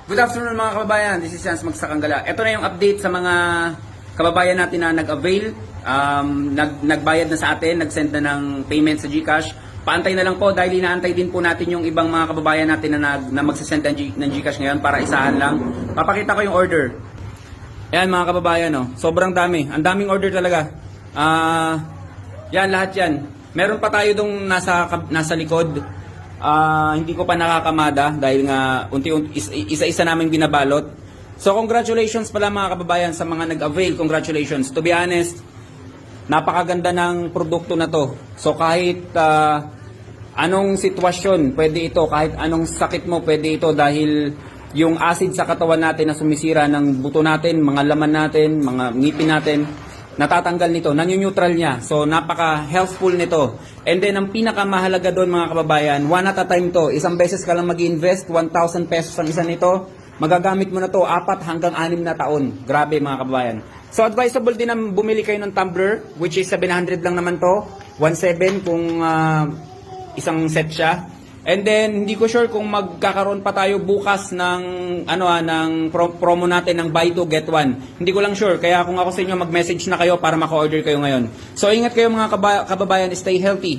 Good afternoon mga kababayan, this is Jans Magsakanggala. Ito na yung update sa mga kababayan natin na nag-avail, nagbayad na sa atin, nag-send na ng payment sa GCash. Paantay na lang po dahil inaantay din po natin yung ibang mga kababayan natin na magsasend ng GCash ngayon para isahan lang. Papakita ko yung order. Ayan mga kababayan, no? Sobrang dami. Ang daming order talaga. Yan, lahat yan. Meron pa tayo dong nasa likod. Hindi ko pa nakakamada dahil nga isa-isa namin binabalot. So congratulations pala mga kababayan sa mga nag-avail. Congratulations. To be honest, napakaganda ng produkto na to. So kahit anong sitwasyon pwede ito, kahit anong sakit mo pwede ito dahil yung acid sa katawan natin na sumisira ng buto natin, mga laman natin, mga ngipin natin, natatanggal nito, nanu-neutral niya. So napaka-healthful nito. And then ang pinakamahalaga doon mga kababayan, one at a time to. Isang beses ka lang mag-invest, 1,000 pesos ang isa nito. Magagamit mo na to 4 hanggang 6 na taon. Grabe mga kababayan. So advisable din na bumili kayo ng tumbler, which is 700 lang naman to. 1,700 kung isang set siya. And then hindi ko sure kung magkakaroon pa tayo bukas ng ng promo natin ng buy 2 get 1. Hindi ko lang sure, kaya kung ako sa inyo mag-message na kayo para maka-order kayo ngayon. So ingat kayo mga kababayan, stay healthy.